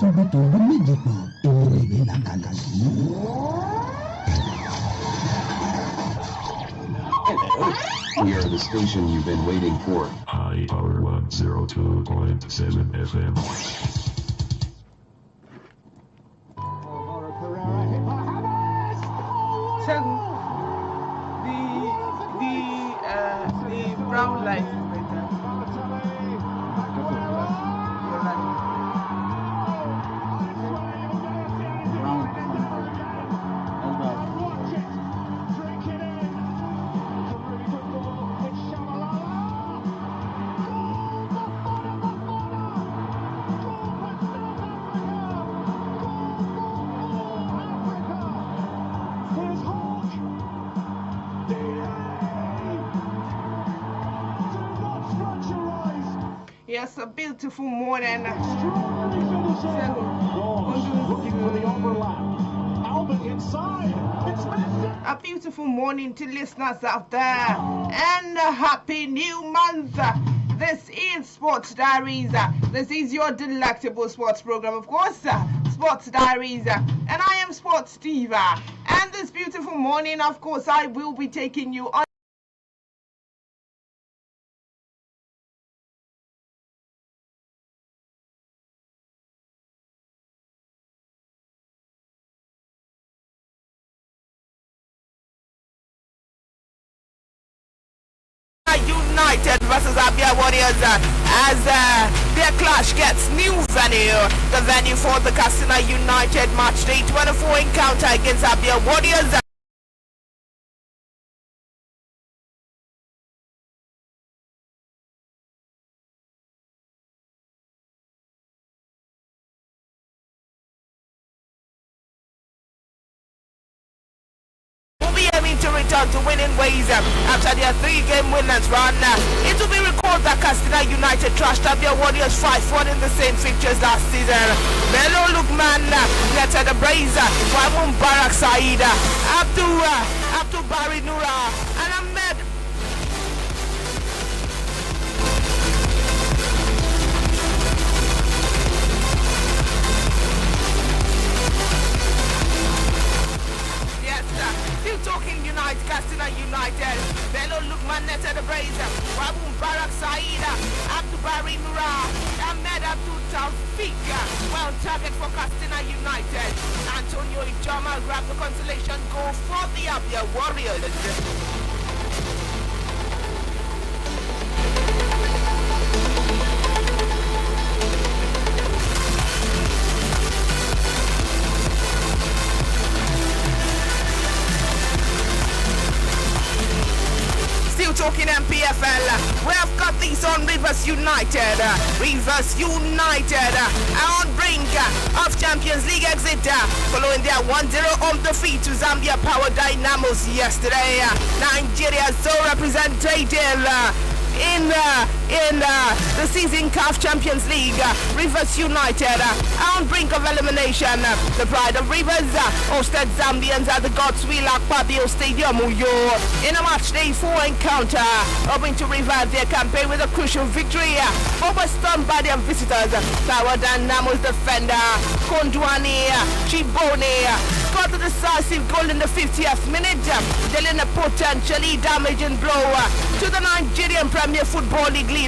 tòlótòló méje pọ̀ èrè làkàlà yìí. We are the station you've been waiting for. High Power 102.7 FM. The brown light is better. Yes, a beautiful morning. A beautiful morning to listeners out there, and a happy new month. This is Sports Diaries. This is your delectable sports program, of course, Sports Diaries, and I am Sports Steve. And this beautiful morning, of course, I will be taking you on United versus Abia Warriors as their clash gets new venue. The venue for the Katsina United match day 24 encounter against Abia Warriors. To return to winning ways after their 3-game winless run. It will be recalled that Katsina United trashed Abia Warriors 5-1 in the same fixtures last season. Bello Lukman netted the brace while Mubarak Said, Abdul Bari Nura and Ahmed still talking United, Katsina United. Bello Lukman netted the brace. Wabu Barak Said, Abdul Bari Nura, Ahmed Abdul Tawfiq. Well target for Katsina United. Antonio Ijoma grabbed the consolation goal for the Abia Warriors. Talking MPFL, we have got these on Rivers United. Rivers United are on brink of Champions League exit following their 1-0 home defeat to Zambia Power Dynamos yesterday. Nigeria's sole representative in the season CAF Champions League, Rivers United are on brink of elimination. The Pride of Rivers hosted Zambians at the Godswill Akpabio Stadium, Uyo, in a match day 4 encounter, hoping to revive their campaign with a crucial victory. But were stunned by their visitors. Power Dynamos defender Kondwani Chibone scored the decisive goal in the 50th minute, dealing a potentially damaging blow to the Nigerian Premier Football League leaders.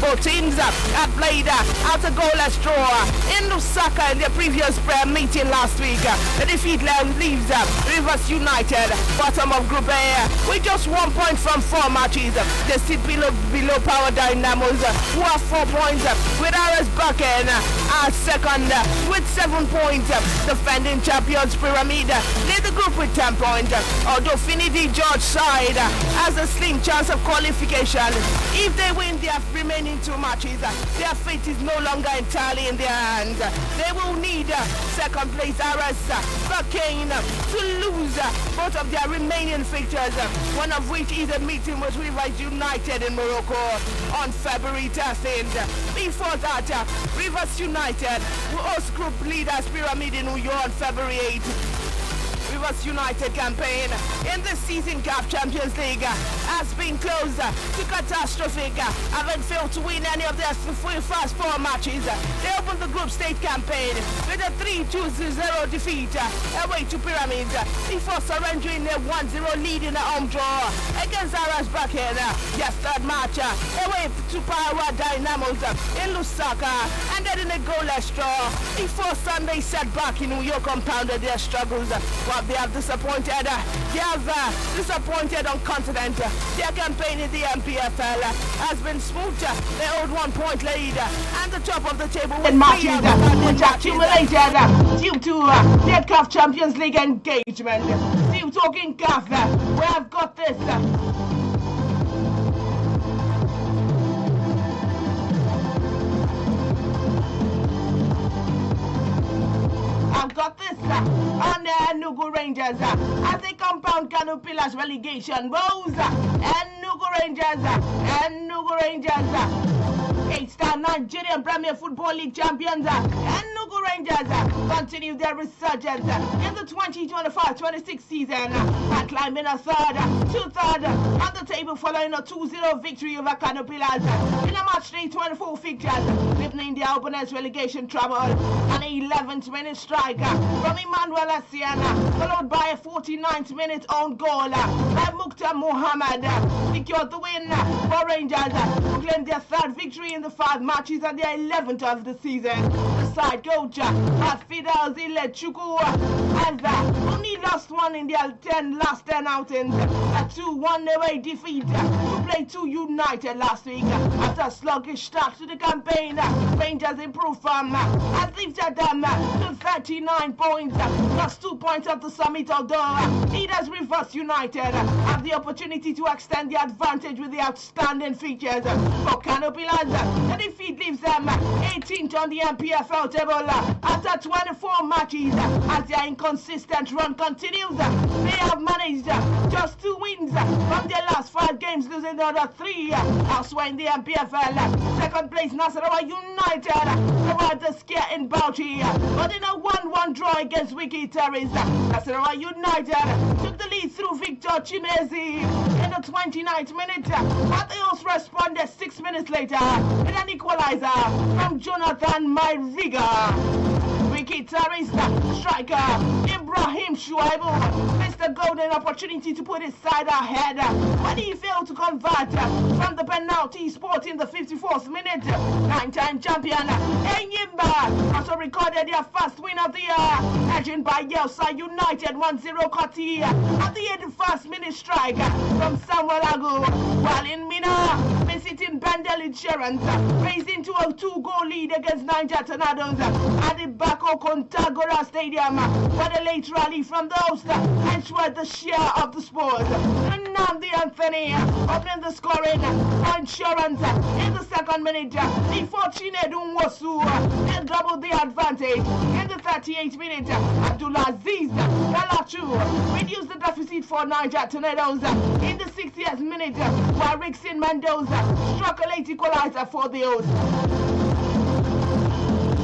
Both teams have played out a goalless draw in Lusaka in their previous prayer meeting last week. The defeat leaves Rivers United bottom of Group A with just 1 point from 4 matches. They sit below Power Dynamos, who have 4 points, with RS Bakken as second with 7 points. Defending champions Pyramid lead the group with 10 points, although Finidi George side has a slim chance of qualification. If they win their remaining 2 matches, their fate is no longer entirely in their hands. They will need second place RS Bakken to lose both of their remaining fixtures, one of which is a meeting with Rivers United in Morocco on February 13th. Before that, Rivers United will host group leaders Pyramid in New York on February 8th. Rivers United campaign in this season CAF Champions League has been close to catastrophic, having failed to win any of their first 4 matches. They opened the group stage campaign with a 3-2-0 defeat away to Pyramids before surrendering a 1-0 lead in a home draw against Aras Bakken. Their third match away to Parawa Dynamos in Lusaka, and then in a goalless draw before Sunday setback in New York compounded their struggles. But they have disappointed. They have disappointed on continent. Their campaign in the MPFL has been smooth. They hold 1 point lead and the top of the table with matches which accumulated due to their CAF Champions League engagement. Still talking CAF, we have got this. I've got this on the Enugu Rangers as they compound Kano Pillars relegation woes. Enugu Rangers, 8-star Nigerian Premier Football League champions. Enugu Rangers continue their resurgence in the 2025-26 season by climbing a third on the table following a 2-0 victory over Kano Pillars in a match day 24 fixtures, leaving their opponents relegation trouble. An 11th minute strike from Emmanuel Asiana, followed by a 49th minute own goal by Mukhtar Mohammed, secured the win for Rangers, who claimed their third victory in the 5 matches and their 11th of the season. The side coach Fidel Zilechuku has only lost one in their last 10 outings, a 2-1 away defeat to Plateau United last week. After a sluggish start to the campaign, Rangers improved from has lifted them to 39 points, plus 2 points at the summit, although leaders Rivers United have the opportunity to extend the advantage with the outstanding features. For Kano Pillars, the defeat leaves them 18th on the MPFL table after 24 matches. As their inconsistent run continues, they have managed just 2 wins from their last 5 games, losing the other 3 elsewhere in the MPFL. Second place Nasarawa United survived the scare in Bauchi, but in a 1-1 draw against Wiki Diaries, Nasarawa United took the lead through Victor Chimezi in the 29th minute, but they also responded 6 minutes later with an equalizer from Jonathan Mairiga. Wicket-arista striker Ibrahim Shuaibu missed a golden opportunity to put his side ahead when he failed to convert from the penalty spot in the 54th minute. 9-time champion Enyimba also recorded their first win of the year, edging by Yelsa United 1-0 Koti at the 81st minute strike from Samuel Agu, while in Mina, visiting Bendel Insurance raised into a 2-goal lead against Niger Tornadoes at the Bako Kontagora Stadium, where the late rally from the host ensured the share of the sport. Nnamdi Anthony opening the scoring for Insurance in the 2nd minute before Chinedu Nwosu doubled the advantage in the 38th minute. Abdullah Aziz Galachu reduced the deficit for Niger Tornadoes in the 60th minute, while Rixin Mendoza struck a late equalizer for the host.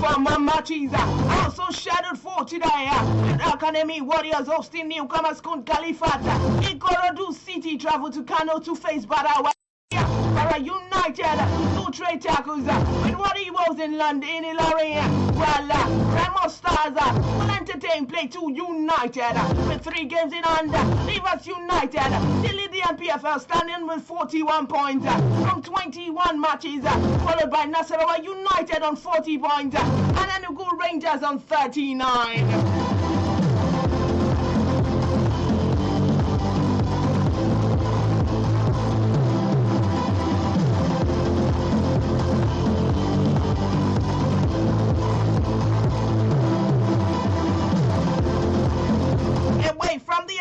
From matches also scheduled for today, with Academy Warriors hosting newcomers Kun Khalifat. Ikorodu City travel to Kano to face Badawa. Para United, 2 trade tackles with what he was in London in Ilorin. Well, Remo Stars will entertain Plateau United with 3 games in hand. Rivers United still in the MPFL, standing with 41 points from 21 matches, followed by Nasarawa United on 40 points and Enugu Rangers on 39.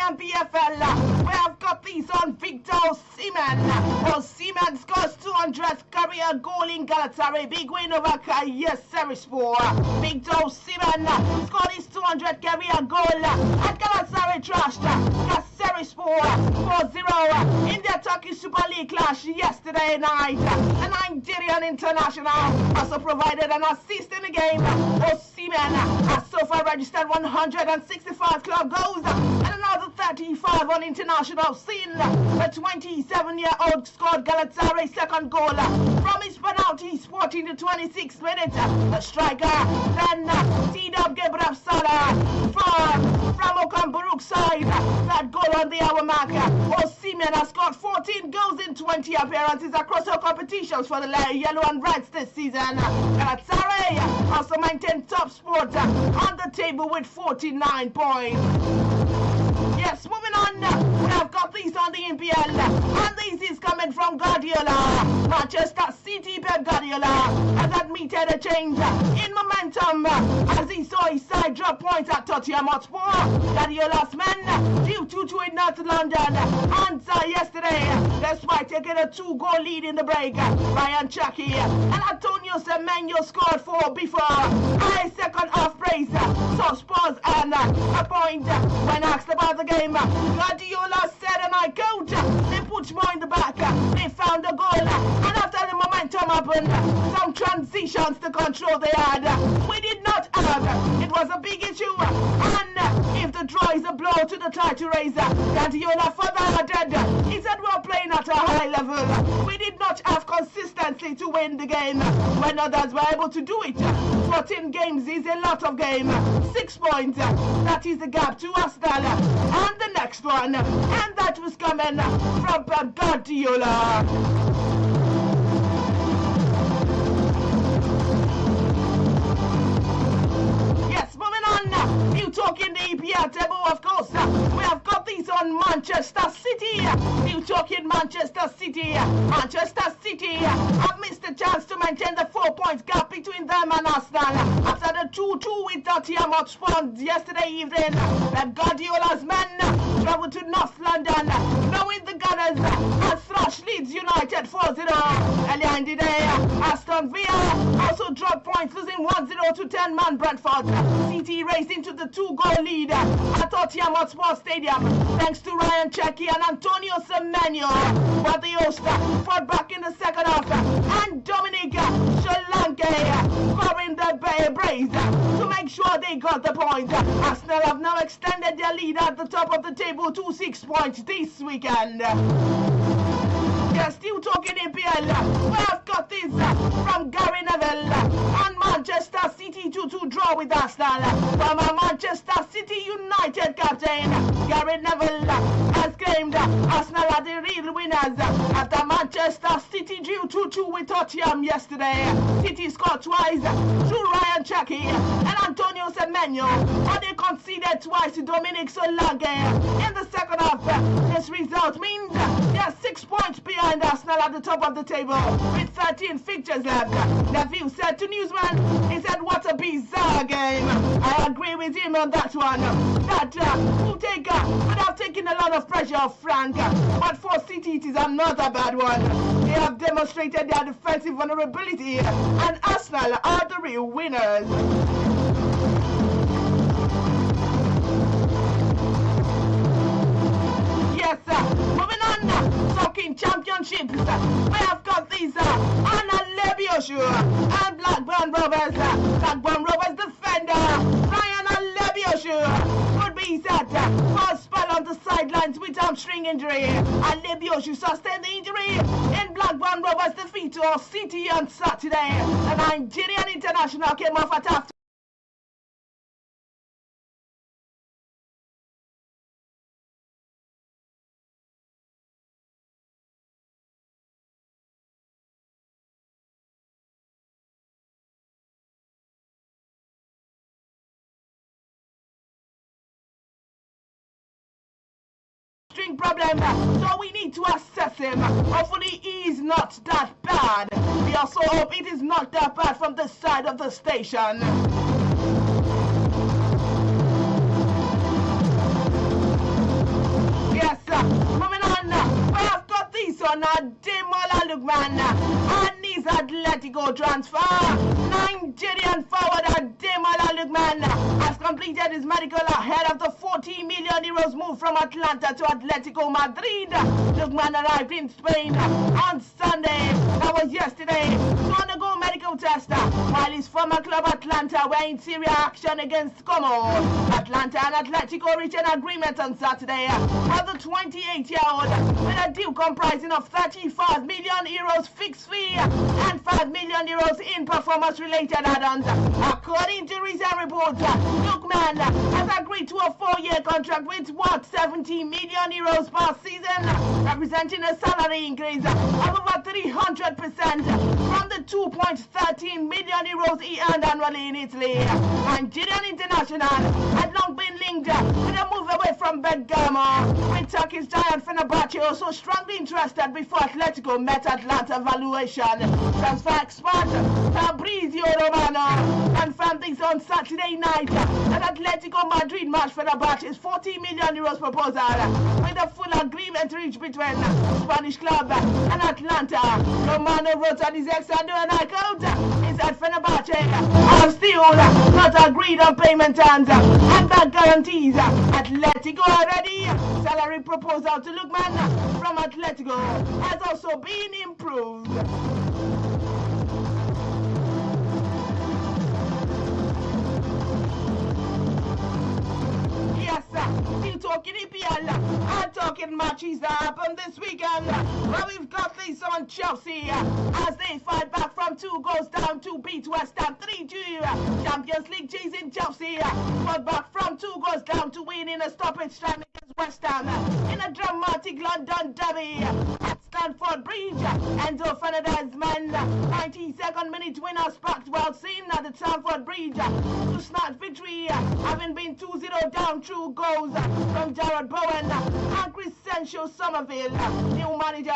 MPFL, we have got these on Victor Osimhen. Osimhen scores 200th career goal in Galatasaray. Big win over Kayserispor. Victor Osimhen scored his 200th career goal at Galatasaray trashed Kayserispor 4-0 in their Turkish Super League clash yesterday night. The Nigerian international also provided an assist in the game. Osimhen has so far registered 165 club goals and another 35 on international scene. The 27-year-old scored Galatasaray's second goal from his penalty spot in the 26th minute. The striker then teed up Gabriel Salah from Okamburu's side. That goal on the hour mark. Osimhen has scored 14 goals in 20 appearances across all competitions for the yellow and reds this season. Galatasaray also maintained top spot on the table with 49 points. Yes, moving on, we have got these on the MPL, and this is coming from Guardiola. Manchester City Pep Guardiola has admitted a change in momentum as he saw his side drop points at Tottenham Hotspur. Guardiola's men due to in North London and yesterday, despite taking a 2-goal lead in the break. Ryan Chucky and Antonio Semenyo scored 4 before a second half praise. So Spurs and a point when asked about the game. Guardiola said, and I quote, they put more in the back, they found a goal, and after the momentum happened, some transitions to control they had. We did not have. It was a big issue, and if the draw is a blow to the title race, Guardiola further added, he said we're playing at a high level. We did not have consistency to win the game when others were able to do it. 14 games is a lot of game. 6 points, that is the gap to Arsenal. And the next one, and that was coming from Pep Guardiola. Yes, moving on, you talking the EPL table, of course. We have got these on Manchester City. You talking Manchester City. Manchester City have missed the chance to maintain the 4 points gap between them and Arsenal after the 2-2 with Tottenham Hotspur yesterday evening. Pep Guardiola's men traveled to North London, knowing the Gunners had thrashed Leeds United 4-0 earlier in the day. Aston Villa also dropped points, losing 1-0 to 10-man Brentford. City raced into the 2-goal lead at Tottenham Hotspur Stadium thanks to Ryan Chucky and Antonio Semenyo, but the host fought back in the second half, and Dominic Solanke scoring the brace to make sure they got the point. Arsenal have now extended their lead at the top of the table to 6 points this weekend. You're still talking EPL. We have got this from Gary Neville and Manchester City 2-2 draw with Arsenal. From a Manchester City United captain, Gary Neville has claimed Arsenal are the real winners after Manchester City drew 2-2 with Tottenham yesterday. City scored twice through Ryan Chucky and Antonio Semenyo, but they conceded twice to Dominic Solanke in the second half. This result means they are 6 points behind Arsenal at the top of the table with 13 fixtures left. Neville said to Newsman, he said, what a bizarre game. I agree with him on that one. That would have taken a lot of pressure off Frank, but for City it is another bad one. They have demonstrated their defensive vulnerability, and Arsenal are the real winners. Yes, moving on, talking championships, we have got these Inioluwa and Blackburn Rovers. Blackburn Rovers defender Ryan Inioluwa would be set for a spell on the sidelines with hamstring injury. Inioluwa sustained the injury in Blackburn Rovers' defeat to City on Saturday. The Nigerian international came off at half. String problem, so we need to assess him. Hopefully he is not that bad. We also hope it is not that bad from the side of the station. Yes, moving on, we have got this on Ademola Lookman and his Atletico transfer. Nigerian forward Ademola Lookman has completed his medical ahead of the 40 million euros move from Atlanta to Atletico Madrid. Lookman arrived in Spain on Sunday, that was yesterday, to undergo medical medical tester, while his former club Atlanta were in Syria action against Como. Atlanta and Atletico reached an agreement on Saturday for the 28-year-old with a deal comprising of 35 million euros fixed fee and 5 million euros in performance-related add-ons. According to recent reports, Lookman has agreed to a 4-year contract with 70 million euros per season, representing a salary increase of over 300% from the 2.13 million euros he earned annually in Italy. Nigerian international had long been linked with a move away from Bergamo, with Turkish giant Fenerbahce also strongly interested before Atletico met Atlanta valuation. Transfer expert Fabrizio Romano confirmed this on Saturday night that Atletico Madrid matched Fenerbahce's 40 million euros proposal, with a full agreement reached between Spanish club and Atlanta. Romano wrote on his ex and I quote, he said Fenerbahce have still not agreed on payment terms and back guarantees. Atletico already. Salary proposal to Lookman from Atletico has also been improved. Still talking EPL and talking matches that happened this weekend. Well, we've got this on Chelsea as they fight back from 2 goals down to beat West Ham 3-2. Champions League chasing Chelsea fought back from 2 goals down to win in a stoppage time against West Ham in a dramatic London derby at Stamford Bridge. Enzo Fernandez's man, 92nd minute winner, sparked wild scene at the Stamford Bridge to snatch victory, having been 2-0 down through goals from Jared Bowen and Crescencio Somerville. New manager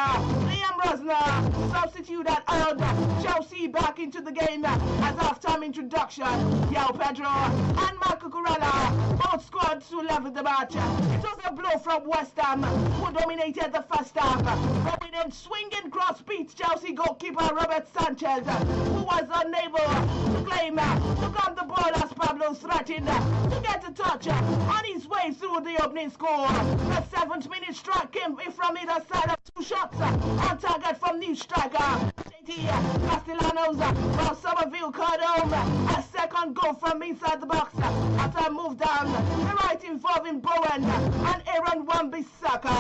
Liam Rosner substituted out Chelsea back into the game as half-time introduction. João Pedro and Marco Corella both scored to level the match. It was a blow from West Ham, who dominated the first half, but with a swinging cross beat Chelsea goalkeeper Robert Sanchez, who was unable to claim to come the ball as Pablo threatened to get a touch on his way through the opening score. The 7th minute strike came from either side of 2 shots on target from new striker Castellanos, while Somerville caught home a second goal from inside the box after a move down the right involving Bowen and Aaron Wan-Bissaka.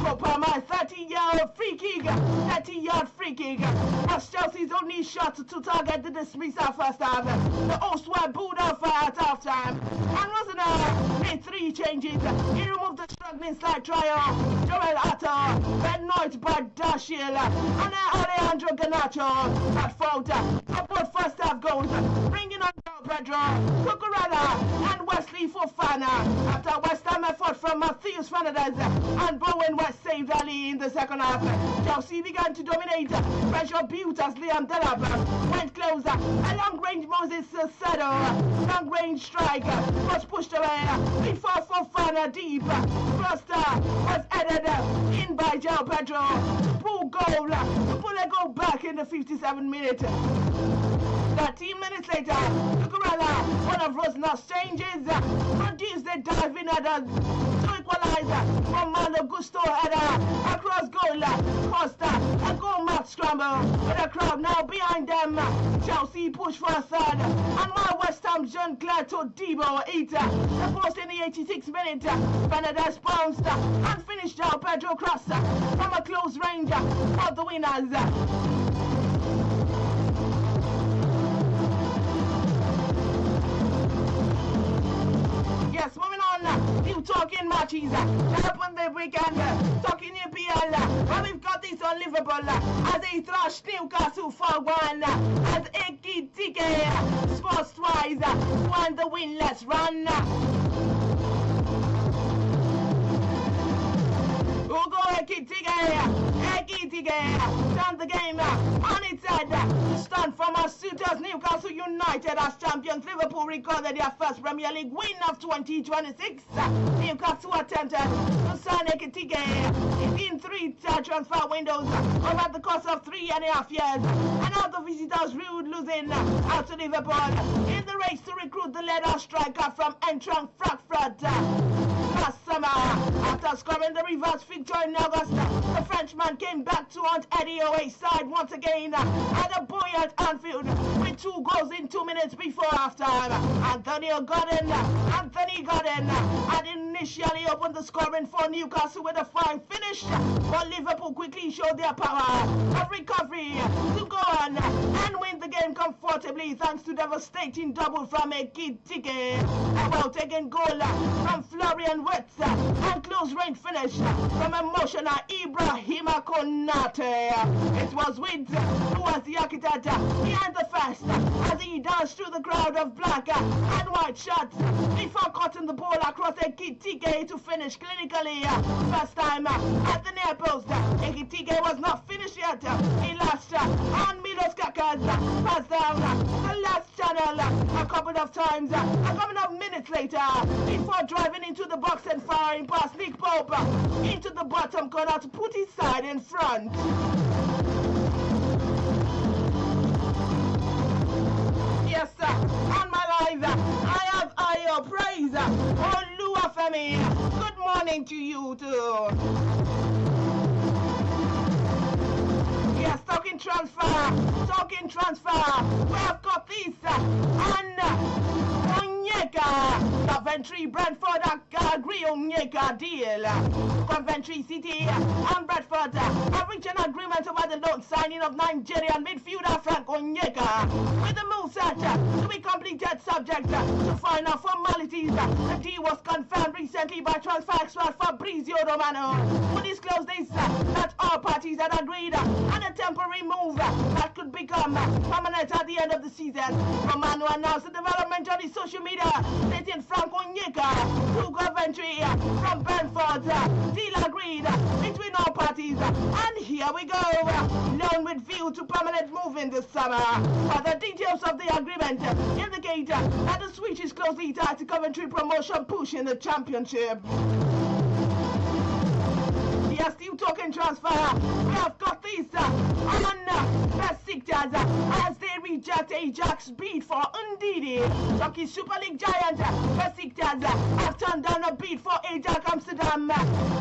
Kopama 30-yard free kick was Chelsea's only shot to target the dismissal first half. The hosts were booed off at half-time and Rosner made 3 changes. He removed the struggling side trio Joel Atto, Benoit Bardashil and Alejandro Garnacho at fault for both first half goals, bringing on João Pedro, Cucurella and Wesley Fofana after West Ham effort from Matheus Fernandes and Bowen was saved early in the second half. Chelsea began to dominate, pressure built as Liam Delap went closer. A long-range Moses Sedo, long-range strike was pushed away before Fofana deep. First was headed in by João Pedro to pull a goal back in the 57th minute. 13 minutes later, Cucurella, one of Rosner's changes, produced a diving header to equalize from Malo Gusto header across goal. Costa, a goal match scramble with the crowd now behind them. Chelsea pushed for a third, and while West Ham's Jean-Claire Todibo hit the post in the 86th minute, Fernandes bounced and finished João Pedro cross from a close range for the winners. Yes, moving on, new talking matches that happened this weekend, talking EPL, and we've got this on Liverpool as they thrashed Newcastle 4-1, as Ekitike scores twice, won the winless run. Ugo Ekitike turned the game on its head, stunned from our suitors. Newcastle United as champions. Liverpool recorded their first Premier League win of 2026. Newcastle attempted to sign Ekitike in 3 transfer windows over the course of 3.5 years, and now the visitors ruled losing out to Liverpool in the race to recruit the leader striker from Eintracht Frankfurt. last summer. After scoring the reverse victory in August, the Frenchman came back to haunt Eddie Owa's side once again at a buoyant Anfield with 2 goals in 2 minutes before halftime. Anthony Gordon had initially opened the scoring for Newcastle with a fine finish, but Liverpool quickly showed their power of recovery to go on and win the game comfortably thanks to devastating double from Ekitike, about taking goal from Florian Wirtz and close range finish from emotional Ibrahima Konate. It was Wirtz who was the architect behind the fest as he danced through the crowd of black and white shots before cutting the ball across Ekitike to finish clinically. First time at the near post. Ekitike was not finished yet. He lost on Milos Kaka's pass down the last channel a couple of times, a couple of minutes later, before driving into the box and firing past Nick Pope into the bottom corner to put his side in front. Yes, on my live, I have Ayo Praise. Oluwa Femi, good morning to you too. Yes, talking transfer. We have got this and Onyeka, Coventry, Brentford, agree Onyeka deal. Coventry City and Brentford have reached an agreement over the loan signing of Nigerian midfielder Frank Onyeka, with the move set to be completed subject to final formalities. The deal was confirmed recently by transfer expert Fabrizio Romano, who disclosed this that all parties had agreed on a temporary move that could become permanent at the end of the season. Romano announced the development on his social media, stating Frank Onyeka to Coventry from Brentford. Deal agreed between all parties, and here we go. Loan with view to permanent move in this summer. Further details of the agreement indicate that the switch is closely tied to Coventry promotion push in the championship. We are still talking transfer. We have got this on Besiktas as they reject Ajax bid for Ndidi. Turkey Super League giant Besiktas have turned down a bid for Ajax Amsterdam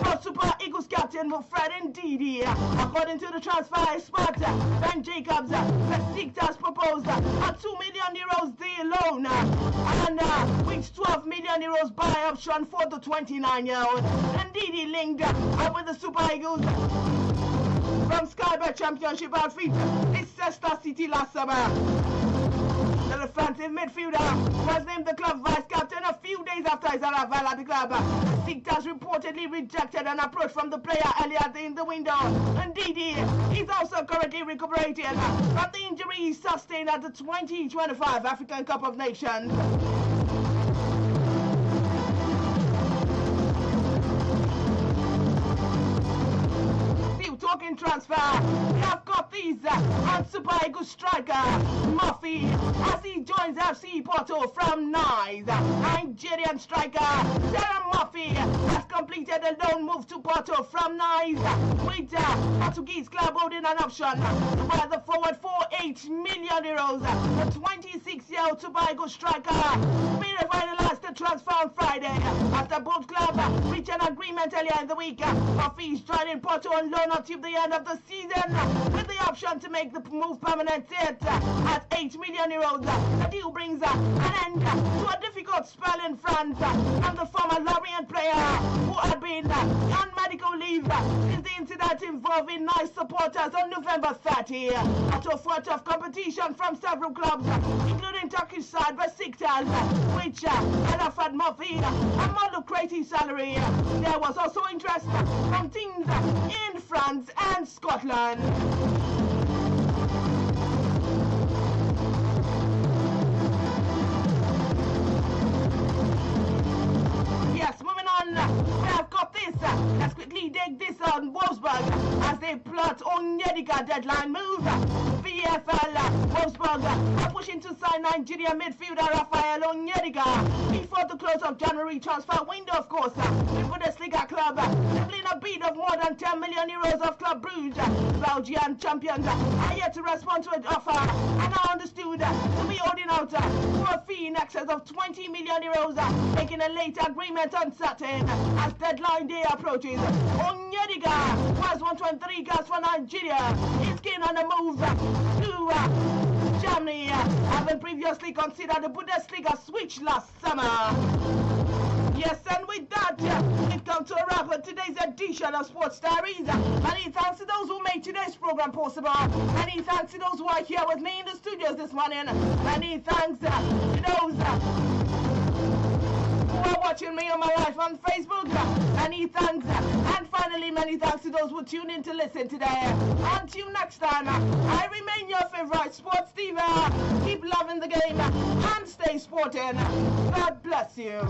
for Super Eagles captain Wilfred Ndidi. According to the transfer expert Ben Jacobs, Besiktas proposed a €2 million deal loan and with €12 million buy option for the 29-year-old. Ndidi linked up with the Super Eagles from Sky Bet Championship outfit Leicester City last summer. The defensive midfielder was named the club vice captain a few days after his arrival at the club. Besiktas reportedly rejected an approach from the player earlier in the window. Ndidi is also currently recuperating from the injury he sustained at the 2025 African Cup of Nations. Talking transfer, we have got these on Super Eagles striker Murphy as he joins FC Porto from Nice. Nigerian striker Darren Murphy has completed a loan move to Porto from Nice, with Portuguese club holding an option to buy the forward for €8 million. The 26-year-old Super Eagles striker will finalize the transfer on Friday after both clubs reached an agreement earlier in the week. Murphy is joining Porto on loan until the end of the season, with the option to make the move permanent at €8 million. The deal brings an end to a difficult spell in France from the former Lorient player who had been on medical leave since the incident involving Nice supporters on November 30. A tough competition from several clubs, including Turkish side Besiktas, which had offered Murphy a more lucrative salary. There was also interest from teams in France and Scotland. Yes, moving on, we have got this. Let's quickly dig this on Wolfsburg as they plot Onyedika deadline move. VFL Wolfsburg are pushing to sign Nigerian midfielder Rafael Onyedika before the close of January transfer window, of course. The Bundesliga club playing a bid of more than 10 million euros of Club Brugge. Belgian champions are yet to respond to an offer and are understood to be holding out for a fee in excess of 20 million euros, making a late agreement uncertain as deadline day approaches. Onyedika, who has 123 goals for Nigeria, is keen on the move to Germany, having previously considered the Bundesliga switch last summer. Yes, and with that, we've come to a wrap of today's edition of Sports Diaries. Many thanks to those who made today's program possible. Many thanks to those who are here with me in the studios this morning. Many thanks to those who are watching me on my live on Facebook. Many thanks. And finally, many thanks to those who tune in to listen today. Until next time, I remain your favorite sports diva. Keep loving the game and stay sporting. God bless you.